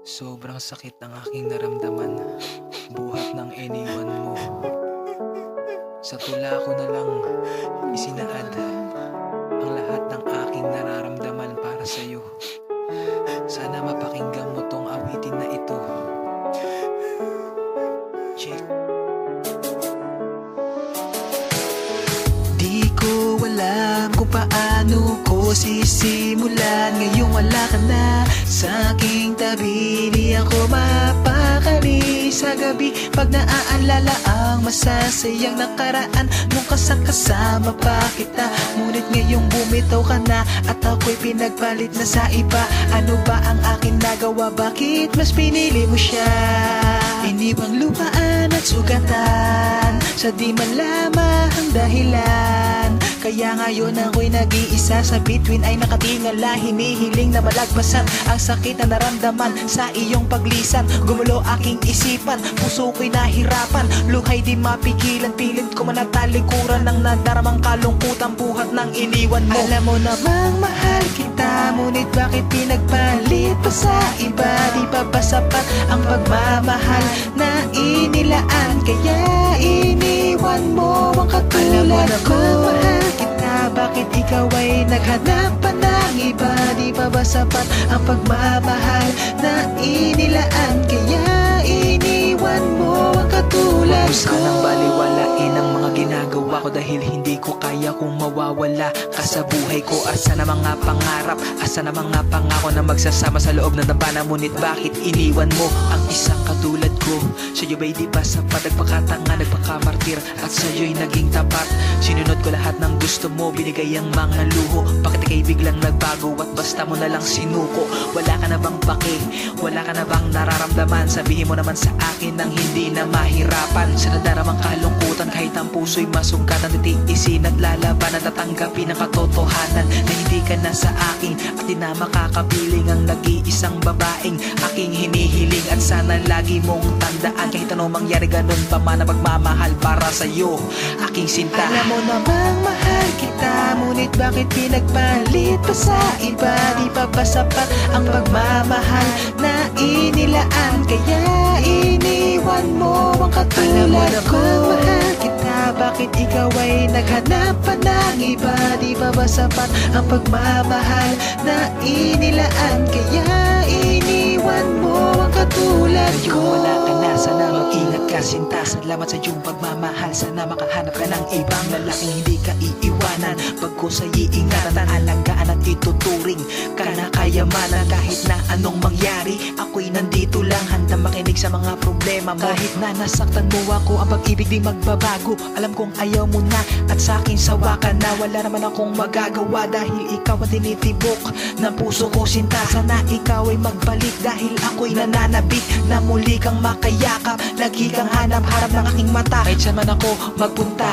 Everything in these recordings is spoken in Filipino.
Sobrang sakit ng aking naramdaman, buhat ng iniwan mo. Sa tula ko na lang isinaad ang lahat ng aking nararamdaman para sa'yo. Sana mapakinggan mo tong awitin na ito. Check. Di ko alam kung paano ko sisimulan. Ngayong wala ka na sa aking tabi, di ako mapakali sa gabi pag naaalala ang masasayang nakaraan nung kasama pa kita. Ngunit ngayong bumitaw ka na at ako'y pinagpalit na sa iba. Ano ba ang aking nagawa? Bakit mas pinili mo siya? Iniwang lupaan at sugatan sa di malamang dahilan. Kaya ngayon ako'y nag-iisa sa bituin ay nakatingala. Hinihiling na malagpasan ang sakit na naramdaman sa iyong paglisan. Gumulo aking isipan, puso ko'y nahirapan. Luhay di mapigilan, pilit ko manatalikuran ng nadaramang kalungkutan buhat ng iniwan mo. Alam mo namang mahal kita, ngunit bakit pinagpalit pa sa iba? Di pa ba sapat ang pagmamahal na inilaan? Kaya iniwan mo ang katulad ko. Mahal kita, bakit ikaw ay naghanap pa ng iba? Di pa ba sapat ang pagmamahal na inilaan? Kaya iniwan mo ang katulad ko. Sanang baliwalain ang mga ginagawa ko dahil hindi ko kaya kung mawawala ka sa buhay ko. Asa na mga pangarap, asa na mga pangako na magsasama sa loob ng tabanan. Ngunit bakit iniwan mo ang isang katulad ko? Sa'yo ba'y di ba sapat? Nagpakatanga, nagpakamartir at sa'yo'y naging tapat. Sinunod ko lahat ng gusto mo, binigay ang mga luho. Bakit ika'y biglang nagbago at basta mo na lang sinuko? Wala ka na bang pake? Wala ka na bang nararamdaman? Sabihin mo naman sa akin nang hindi na mahirapan. Sa nadaramang kalungkutan kahit ang puso'y masugatan, titiisin at lalaban at tatanggapin ang katotohanan na hindi ka na sa akin at di na makakapiling ang nag-iisang babaeng aking hinihiling. At sana lagi mong tandaan kahit anong mangyari, ganun pa man ang pagmamahal para sa'yo, aking sinta. Alam mo namang mahal kita, ngunit bakit pinagpalit pa sa iba? Di pa ba sapat ang pagmamahal na inilaan? Kaya iniwan mo ang katulad ko. Mahal kita, bakit ikaw ay naghanap pa ng iba? Di pa ba sapat ang pagmamahal na inilaan? Kaya iniwan mo ang katulad ko. Ngayon wala ka na, sana mag-ingat ka sinta. Salamat sa iyong pagmamahal, sana makahanap ka ng ibang lalaking hindi ka iiwanan. Pagko sa'y iingatan, alagaan at ituturing ka na kayamanan. Kahit na anong mangyari, ako'y nandito lang, handa makinig sa mga problema mo. Kahit na nasaktan mo ako, ang pag-ibig di magbabago. Alam kong ayaw mo na at sa'kin sawa ka na. Wala naman akong magagawa dahil ikaw ang tinitibok ng puso ko sinta. Sana ikaw ay magbalik dahil ako'y nananabik na muli kang makayakap. Lagi kang hanap-harap ng aking mata kahit saan man ako magpunta.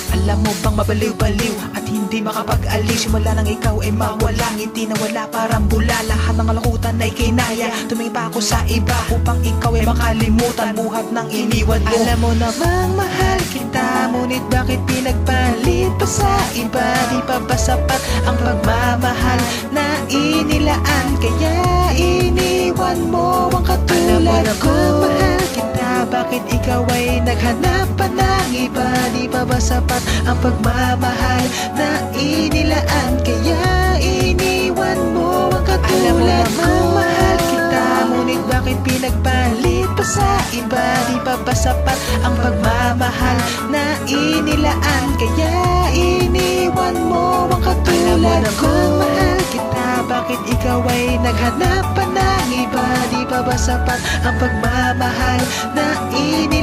Alam mo bang mabaliw-baliw at hindi makapag-aliw? Simula nang ikaw ay mawala, ngiti na wala parang bula. Lahat ng kalakutan ay kinaya, tumingin pa ako sa iba upang ikaw ay makalimutan buhat ng iniwan mo. Alam mo namang mahal kita, ngunit bakit pinagpalit pa sa iba? Di pa ba sapat ang pagmamahal na inilaan? Kaya iniwan mo ang katulad ko. Mahal kita, bakit ikaw ay naghanap pa ng iba? Di pa ba sapat ang pagmamahal na inilaan? Kaya iniwan mo ang katulad ko. Mahal kita, ngunit bakit pinagpalit pa sa iba? Di pa ba sapat ang pagmamahal na inilaan? Kaya iniwan mo ang katulad ko. Mahal kita, bakit ikaw ay naghanap pa ng iba? Di pa ba sapat ang pagmamahal na inilaan?